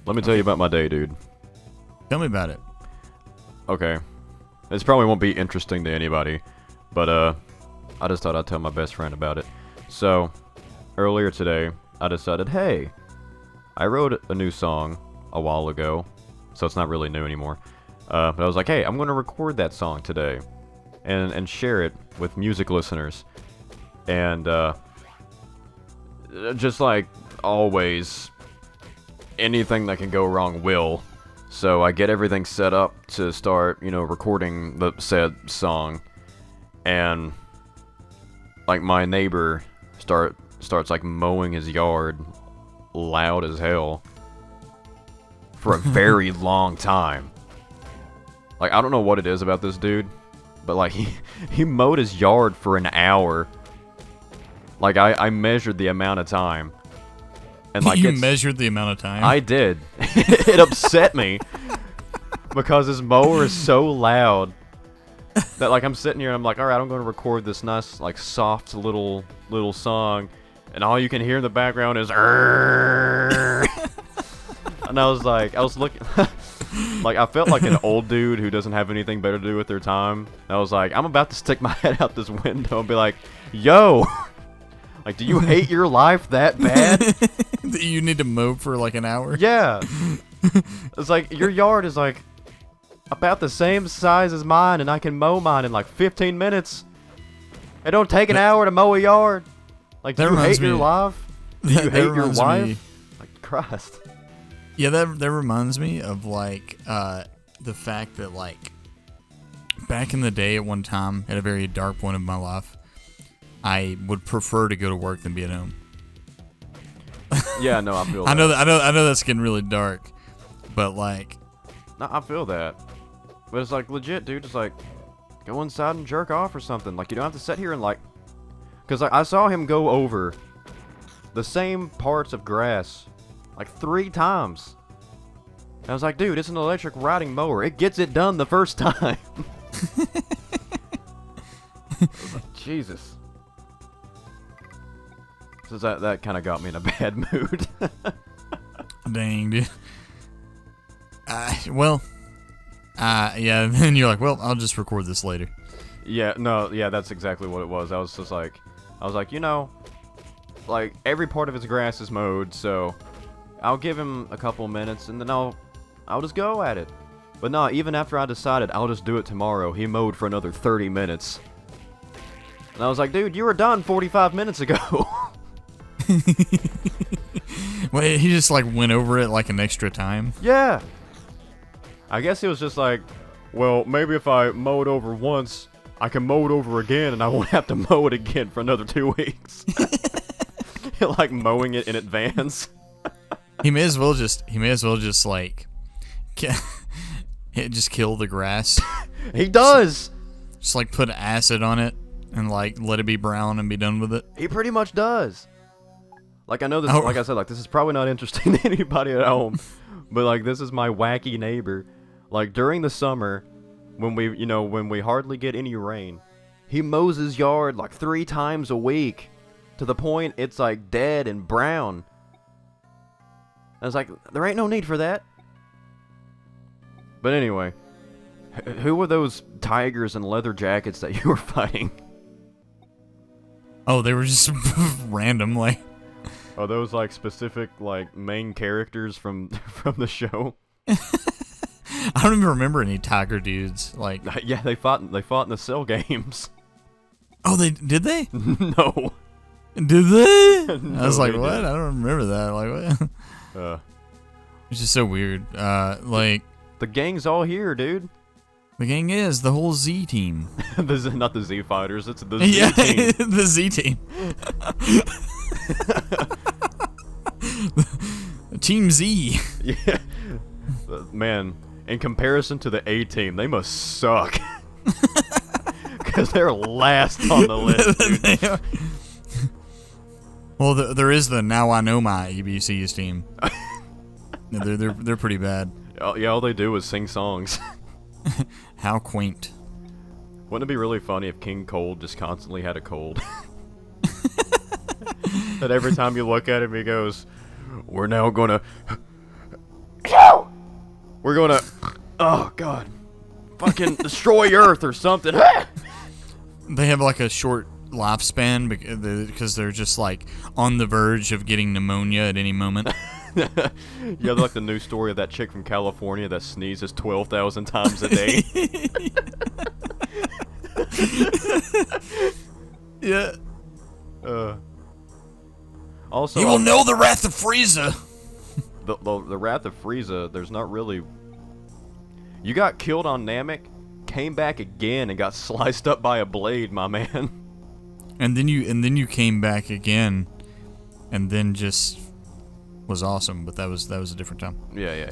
Let me tell you about my day, dude. Tell me about it. Okay. This probably won't be interesting to anybody, but I just thought I'd tell my best friend about it. So, earlier today, I decided, hey, I wrote a new song a while ago, so it's not really new anymore. But I was like, hey, I'm going to record that song today and share it with music listeners. And just like always, anything that can go wrong will. So I get everything set up to start, recording the said song. And like my neighbor starts like mowing his yard loud as hell for a very long time. Like, I don't know what it is about this dude, but like he mowed his yard for an hour. Like I measured the amount of time. And like you measured the amount of time? I did. It upset me because his mower is so loud that like I'm sitting here and I'm like, all right, I'm going to record this nice like soft little song, and all you can hear in the background is and I was looking like I felt like an old dude who doesn't have anything better to do with their time. I was like, I'm about to stick my head out this window and be like, yo, like, do you hate your life that bad? That you need to mow for like an hour? Yeah. It's like, your yard is like about the same size as mine, and I can mow mine in like 15 minutes. It don't take an hour to mow a yard. Like, do you hate your life? Do you hate your wife? Like, Christ. Yeah, that reminds me of like the fact that like back in the day at one time, at a very dark point of my life, I would prefer to go to work than be at home. Yeah, no, I feel that. I know that's getting really dark, but like, no, I feel that. But it's like legit, dude. Just like go inside and jerk off or something. Like, you don't have to sit here and like, because like, I saw him go over the same parts of grass like 3 times. And I was like, dude, it's an electric riding mower. It gets it done the first time. I was like, Jesus. So that kind of got me in a bad mood. Dang, dude. Yeah, and then you're like, well, I'll just record this later. Yeah, no, yeah, that's exactly what it was. I was like, like every part of his grass is mowed, so I'll give him a couple minutes and then I'll just go at it. But no, even after I decided I'll just do it tomorrow, he mowed for another 30 minutes. And I was like, dude, you were done 45 minutes ago. Wait, he just like went over it like an extra time? Yeah. I guess he was just like, well, maybe if I mow it over once, I can mow it over again and I won't have to mow it again for another 2 weeks. Like mowing it in advance. He may as well just like just kill the grass. He does. Just like put acid on it and like let it be brown and be done with it. He pretty much does. Like, I know this, like I said, like this is probably not interesting to anybody at home, but like this is my wacky neighbor. Like during the summer, when we hardly get any rain, he mows his yard like 3 times a week, to the point it's like dead and brown. I was like, there ain't no need for that. But anyway, who were those tigers in leather jackets that you were fighting? Oh, they were just random, like. Are those like specific like main characters from the show? I don't even remember any tiger dudes. Like, yeah, they fought in the Cell games. Oh, did they? No. Did they? No, I was like, they what? didn't. I don't remember that. Like, what? It's just so weird. Like, the gang's all here, dude. The gang is the whole Z team. Not the Z Fighters, it's the Z team. The Z team. Team Z. Yeah. Man, in comparison to the A team, they must suck. Because they're last on the list, dude. Well, there is the Now I Know My EBC's team. They're pretty bad. Yeah, all they do is sing songs. How quaint. Wouldn't it be really funny if King Cold just constantly had a cold? That every time you look at him, he goes, "We're now gonna We're gonna, oh god, fucking destroy Earth or something. They have like a short lifespan because they're just like on the verge of getting pneumonia at any moment. Yeah, like the news story of that chick from California that sneezes 12,000 times a day. Yeah. Also, You will know the wrath of Frieza. the Wrath of Frieza, there's not really... You got killed on Namek, came back again and got sliced up by a blade, my man. And then you came back again, and then just was awesome. But that was a different time. Yeah.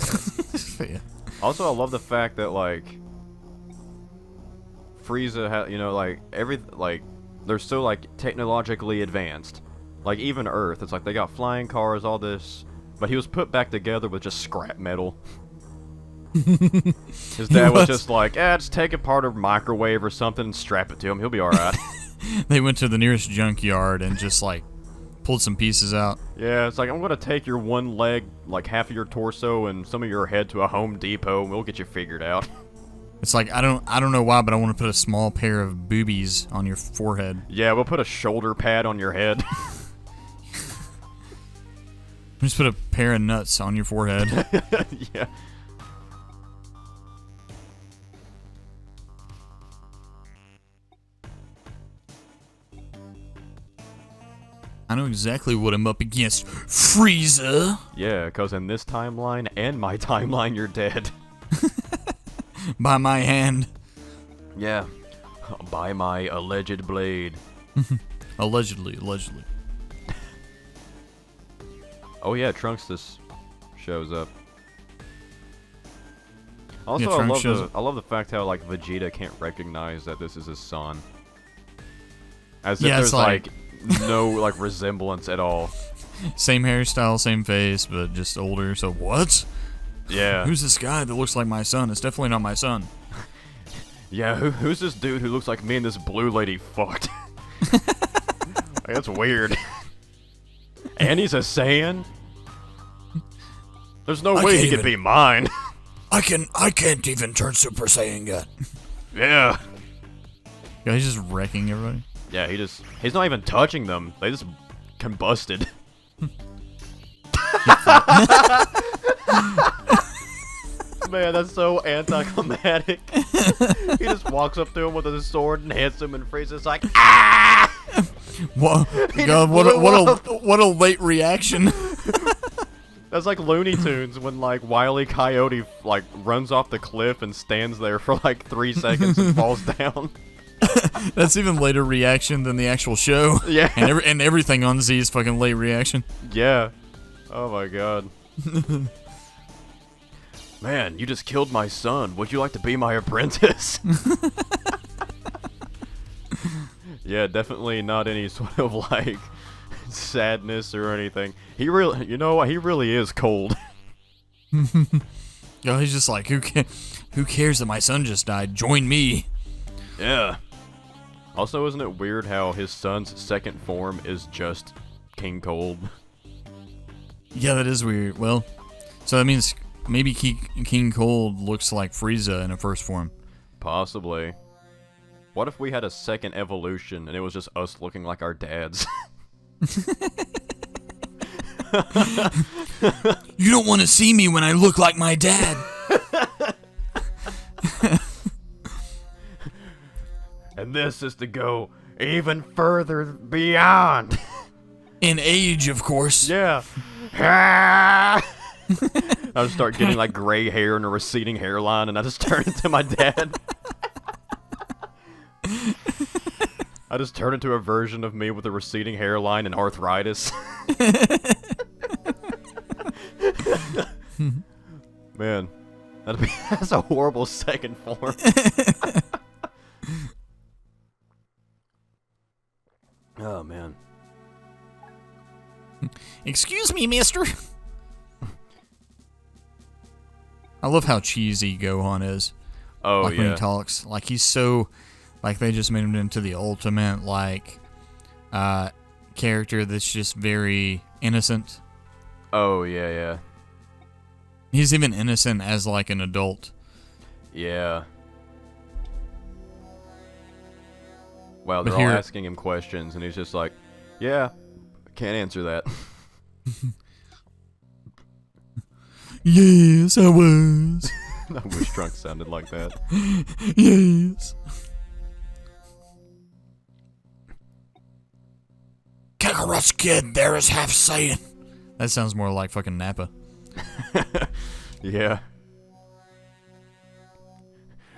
Yeah. Also, I love the fact that like Frieza had, they're so like technologically advanced. Like even Earth, it's like they got flying cars, all this, but he was put back together with just scrap metal. His dad was just like, just take apart a microwave or something and strap it to him. He'll be alright. They went to the nearest junkyard and just like pulled some pieces out. Yeah, it's like, I'm gonna take your one leg, like half of your torso and some of your head to a Home Depot and we'll get you figured out. It's like, I don't know why, but I want to put a small pair of boobies on your forehead. Yeah, we'll put a shoulder pad on your head. Just put a pair of nuts on your forehead. Yeah. I know exactly what I'm up against. Frieza! Yeah, because in this timeline and my timeline, you're dead. By my hand. Yeah. By my alleged blade. Allegedly. Oh yeah, Trunks just shows up. Also, Yeah, I love the fact how like Vegeta can't recognize that this is his son. As if there's like no like resemblance at all. Same hairstyle, same face, but just older. So what? Yeah. Who's this guy that looks like my son? It's definitely not my son. Yeah, who's this dude who looks like me and this blue lady fucked? That's weird. And he's a Saiyan? There's no way he could be mine. I can't even turn Super Saiyan yet. Yeah. Yeah, he's just wrecking everybody. Yeah, he's not even touching them. They just combusted. Man, that's so anticlimactic. He just walks up to him with his sword and hits him, and Frieza's like, ah! Whoa, God, what a late reaction. That's like Looney Tunes when like Wile E. Coyote like runs off the cliff and stands there for like 3 seconds and falls down. That's even later reaction than the actual show. Yeah. And everything on Z is fucking late reaction. Yeah. Oh my god. Man, you just killed my son. Would you like to be my apprentice? Yeah, definitely not any sort of like sadness or anything. He really, you know what? He really is cold. Yo, he's just like, who cares that my son just died? Join me. Yeah. Also, isn't it weird how his son's second form is just King Cold? Yeah, that is weird. Well, so that means maybe King Cold looks like Frieza in a first form. Possibly. What if we had a second evolution and it was just us looking like our dads? You don't want to see me when I look like my dad. And this is to go even further beyond. In age, of course. Yeah. I just start getting like gray hair and a receding hairline, and I just turn into my dad. I just turn into a version of me with a receding hairline and arthritis. Man, that's a horrible second form. Oh man. Excuse me, mister. I love how cheesy Gohan is. Oh, like yeah. when he talks, like he's so, like they just made him into the ultimate like character that's just very innocent. Oh yeah, yeah. He's even innocent as like an adult. Yeah. Wow, But they're all here- asking him questions, and he's just like, yeah, can't answer that. Yes, I was. I wish Trunks sounded like that. Yes. Kakarot's kid, there is half Saiyan. That sounds more like fucking Nappa. Yeah.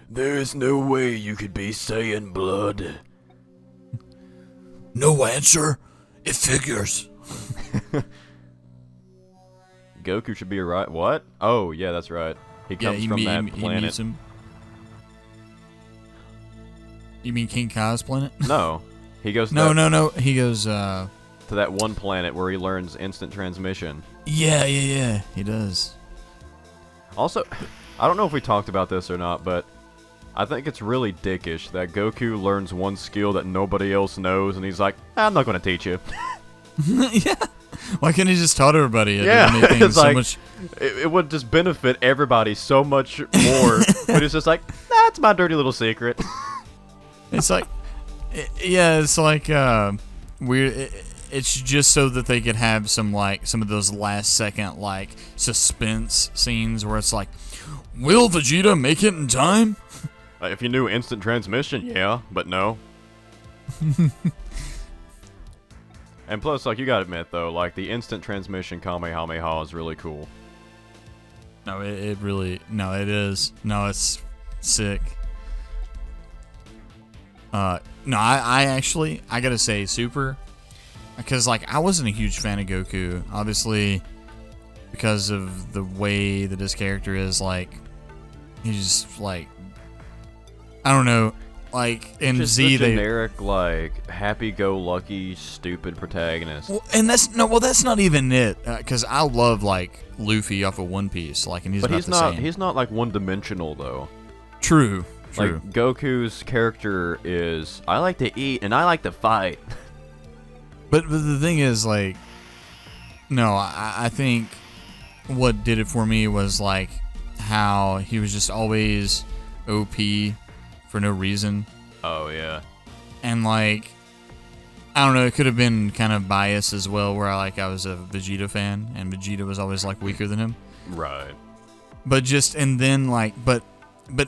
There's no way you could be Saiyan blood. No answer. It figures. Goku should be right. What? Oh, yeah, that's right. He comes from that He planet. meets him. You mean King Kai's planet? No. He goes to No. He goes, to that one planet where he learns instant transmission. Yeah. He does. Also, I don't know if we talked about this or not, but I think it's really dickish that Goku learns one skill that nobody else knows, and he's like, I'm not going to teach you. Yeah. Why can't he just taught everybody? Yeah, it's so like, much. It would just benefit everybody so much more, but it's just like, that's my dirty little secret. It's like, it's like weird. It's just so that they could have some of those last second like suspense scenes where it's like, will Vegeta make it in time? If you knew instant transmission, yeah, but no. And plus, like, you gotta admit, though, like, the instant transmission Kamehameha is really cool. No, it really, no, it is. No, it's sick. No, I actually, I gotta say, Super, because, like, I wasn't a huge fan of Goku, obviously, because of the way that his character is, like, he's just, like, I don't know, like, in Just Z, the generic, like, happy-go-lucky, stupid protagonist. well, and that's not even it, because I love, like, Luffy off of One Piece, like, and he's But about he's the not, same. he's not, like, one-dimensional, though. True. Like, Goku's character is, I like to eat and I like to fight. But the thing is, like, no, I think what did it for me was, like, how he was just always OP for no reason. Oh, yeah. And, like, I don't know, it could have been kind of biased as well, where I was a Vegeta fan, and Vegeta was always, like, weaker than him. Right. But just, and then, like, but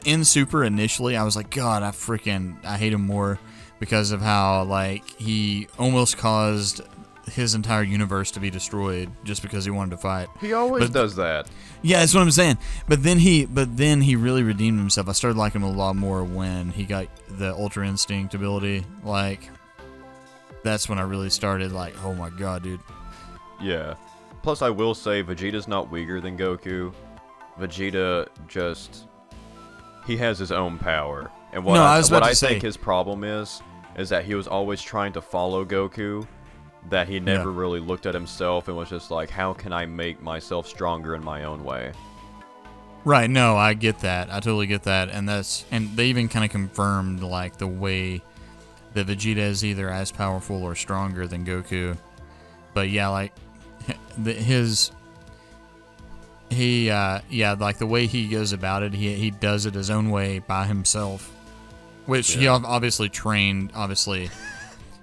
in Super initially, I was like, God, I hate him more because of how, like, he almost caused his entire universe to be destroyed just because he wanted to fight. He always does that. Yeah, that's what I'm saying. But then he really redeemed himself. I started liking him a lot more when he got the Ultra Instinct ability. Like, that's when I really started, like, oh my God, dude. Yeah. Plus, I will say, Vegeta's not weaker than Goku. Vegeta just... he has his own power. And what I think his problem is that he was always trying to follow Goku, that he never really looked at himself and was just like, how can I make myself stronger in my own way? Right, no, I get that. I totally get that. And they even kind of confirmed, like, the way that Vegeta is either as powerful or stronger than Goku. But yeah, like, like the way he goes about it, he does it his own way by himself, which he obviously trained. Obviously,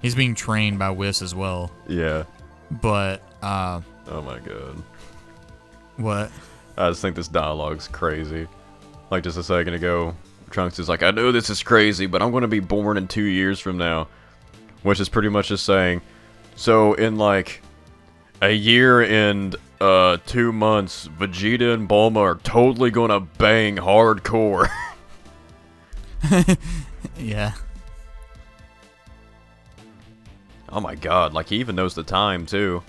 he's being trained by Whis as well. Yeah. But oh my God. What? I just think this dialogue's crazy. Like just a second ago, Trunks is like, I know this is crazy, but I'm going to be born in 2 years from now. Which is pretty much just saying, so in like a year and 2 months, Vegeta and Bulma are totally gonna bang hardcore. Yeah. Oh my God, like he even knows the time too.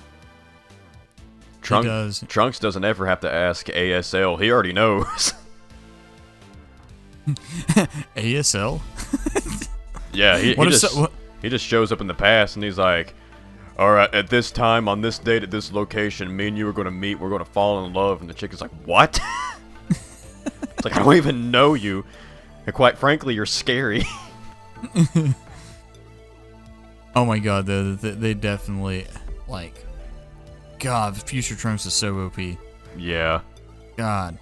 He does. Trunks doesn't ever have to ask ASL, he already knows. ASL? Yeah, he just shows up in the past and he's like, alright, at this time, on this date, at this location, me and you are going to meet, we're going to fall in love. And the chick is like, what? It's like, I don't even know you. And quite frankly, you're scary. Oh my God, they definitely, like, God, Future Trunks is so OP. Yeah. God.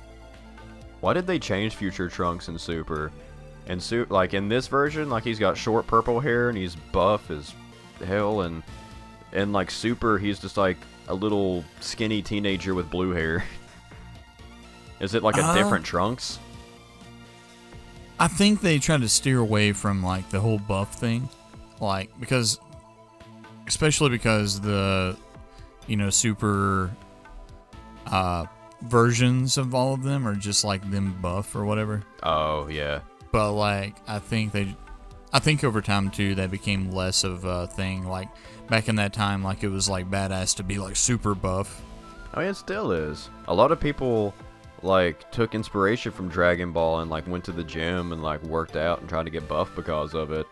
Why did they change Future Trunks in Super? And like in this version, like he's got short purple hair and he's buff as hell, and in like Super, he's just like a little skinny teenager with blue hair. Is it like a different Trunks? I think they tried to steer away from like the whole buff thing, like especially because the Super versions of all of them are just like them buff or whatever. Oh yeah. But like I think over time too that became less of a thing. Like back in that time, like it was like badass to be like super buff. I mean, it still is. A lot of people like took inspiration from Dragon Ball and like went to the gym and like worked out and tried to get buff because of it.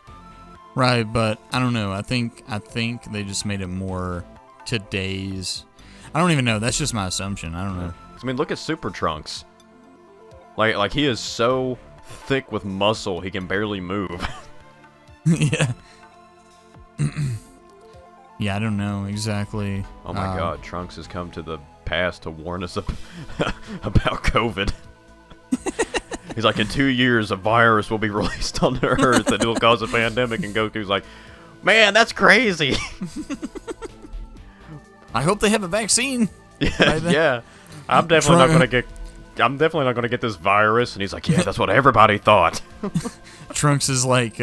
Right, but I don't know. I think they just made it more today's. I don't even know. That's just my assumption. I don't know. I mean, look at Super Trunks. Like he is so thick with muscle, he can barely move. Yeah. Yeah, I don't know exactly. Oh my God, Trunks has come to the past to warn us about COVID. He's like, in 2 years, a virus will be released on the Earth and it'll cause a pandemic. And Goku's like, man, that's crazy. I hope they have a vaccine. Yeah. I'm definitely not gonna get this virus. And he's like, yeah, that's what everybody thought. Trunks is like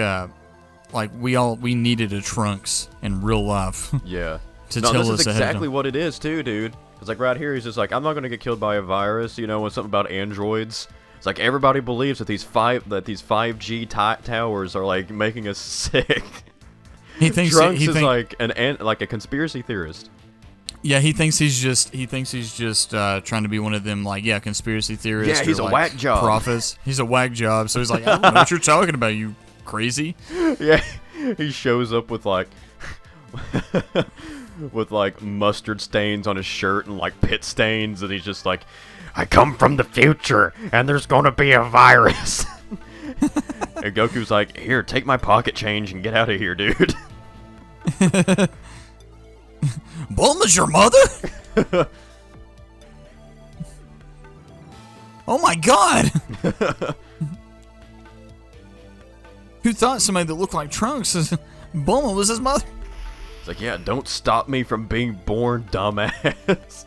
we needed a Trunks in real life. Yeah. To tell us this is exactly what it is too, dude. It's like right here, he's just like, I'm not gonna get killed by a virus. You know, when something about androids. It's like everybody believes that these 5G towers are like making us sick. He thinks Trunks is like a conspiracy theorist. Yeah, he thinks he's just trying to be one of them, like, conspiracy theorists. Yeah, he's a like whack job. Prophets. He's a whack job. So he's like, I don't know what you're talking about, you crazy. Yeah, he shows up with like mustard stains on his shirt and like pit stains, and he's just like, I come from the future, and there's gonna be a virus. And Goku's like, here, take my pocket change and get out of here, dude. Bulma's your mother? Oh my God! Who thought somebody that looked like Trunks? Bulma was his mother. It's like, yeah, don't stop me from being born, dumbass.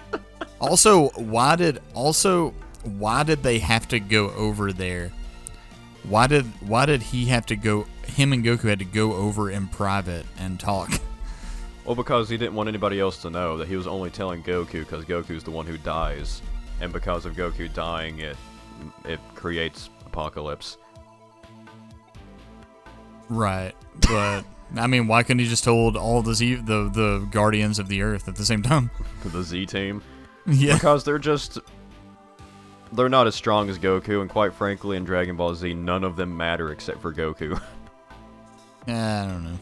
Also, why did they have to go over there? Why did he have to go? Him and Goku had to go over in private and talk. Well, because he didn't want anybody else to know that he was only telling Goku because Goku's the one who dies, and because of Goku dying, it creates apocalypse. Right, but I mean, why couldn't he just told all the Guardians of the Earth at the same time? The Z team. Yeah. Because they're not as strong as Goku, and quite frankly, in Dragon Ball Z, none of them matter except for Goku. I don't know.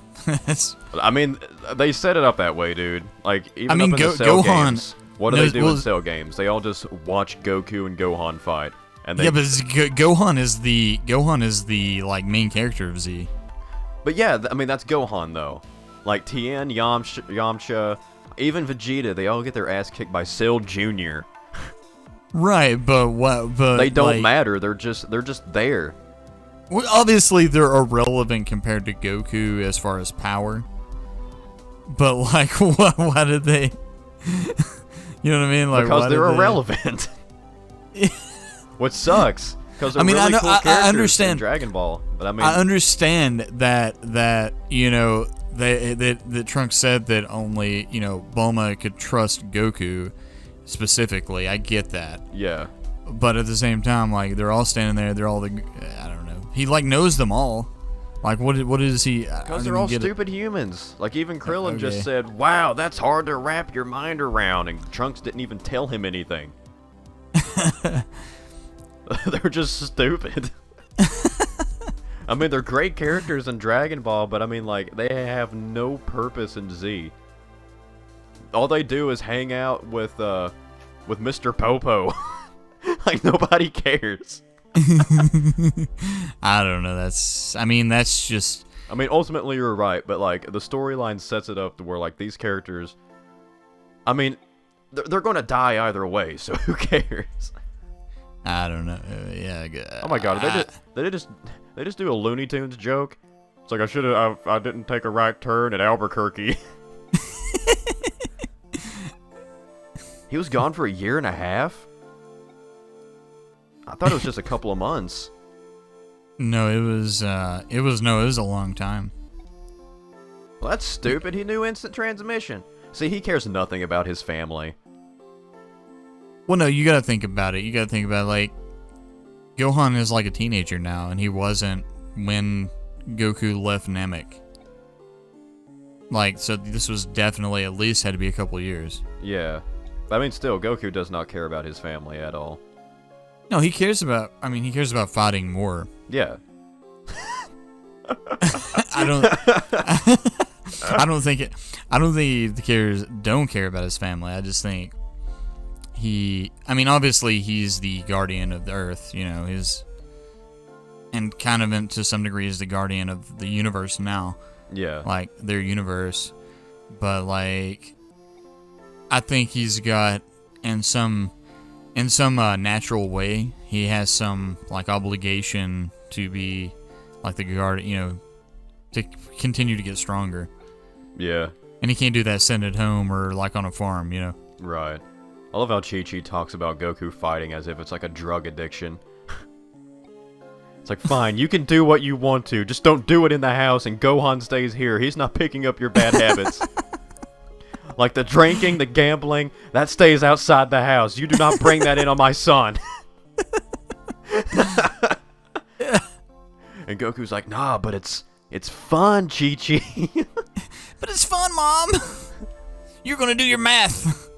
I mean, they set it up that way, dude. Like, even up in the Cell Gohan, games, what do they do in Cell games? They all just watch Goku and Gohan fight. And but Gohan is the like main character of Z. But yeah, I mean, that's Gohan, though. Like, Tien, Yamcha, even Vegeta, they all get their ass kicked by Cell Jr. Right, but what? But they don't matter. They're just there. Well, obviously, they're irrelevant compared to Goku as far as power. But like, why did they? You know what I mean? Like, because they're irrelevant. Which sucks. Because I mean, really cool I understand in Dragon Ball, but I mean, I understand that you know that Trunks said that only Bulma could trust Goku specifically. I get that. Yeah. But at the same time, like, they're all standing there. They're all I don't know. He like knows them all. Like, what is he? Because they're all stupid humans. Like, even Krillin just said, "Wow, that's hard to wrap your mind around," and Trunks didn't even tell him anything. They're just stupid. I mean, they're great characters in Dragon Ball, but I mean, like, they have no purpose in Z. All they do is hang out with Mr. Popo. Like, nobody cares. I don't know. That's just. I mean, ultimately, you're right, but like, the storyline sets it up to where like these characters. I mean, they're going to die either way, so who cares? I don't know. Yeah. Oh my god, they just do a Looney Tunes joke. It's like I didn't take a right turn at Albuquerque. He was gone for a year and a half? I thought it was just a couple of months. No, it was a long time. Well, that's stupid. He knew instant transmission. See, he cares nothing about his family. Well, no, you gotta think about it. You gotta think about, like, Gohan is like a teenager now, and he wasn't when Goku left Namek. Like, so this was definitely at least had to be a couple of years. Yeah. I mean, still, Goku does not care about his family at all. No, he cares about fighting more. Yeah. I don't think he don't care about his family. I just think obviously he's the guardian of the Earth, and kind of to some degree is the guardian of the universe now. Yeah. Like, their universe. But, like, I think he's got, in some natural way, he has some, like, obligation to be, like, the guardian, to continue to get stronger. Yeah. And he can't do that sitting at home or, like, on a farm, Right. I love how Chi-Chi talks about Goku fighting as if it's like a drug addiction. It's like, fine, you can do what you want to, just don't do it in the house, and Gohan stays here. He's not picking up your bad habits. Like the drinking, the gambling, that stays outside the house. You do not bring that in on my son. And Goku's like, nah, but it's fun, Chi-Chi. But it's fun, Mom. You're gonna do your math.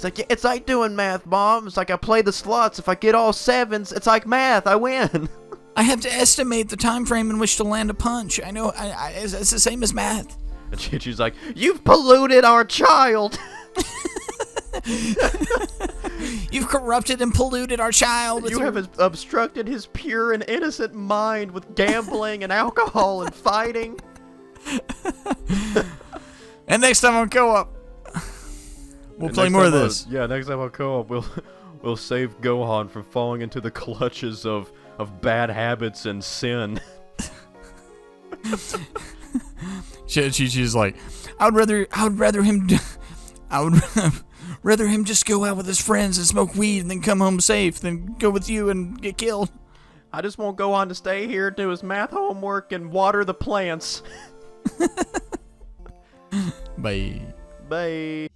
It's like doing math, Mom. It's like I play the slots. If I get all sevens, it's like math. I win. I have to estimate the time frame in which to land a punch. I know. It's the same as math. And Chi-Chi's like, you've polluted our child. You've corrupted and polluted our child. You have obstructed his pure and innocent mind with gambling and alcohol and fighting. And next time on Co-op, we'll play more of this. Yeah, next time on Co-op, we'll save Gohan from falling into the clutches of bad habits and sin. She's like, I would rather him just go out with his friends and smoke weed and then come home safe than go with you and get killed. I just want Gohan to stay here, do his math homework, and water the plants. Bye. Bye.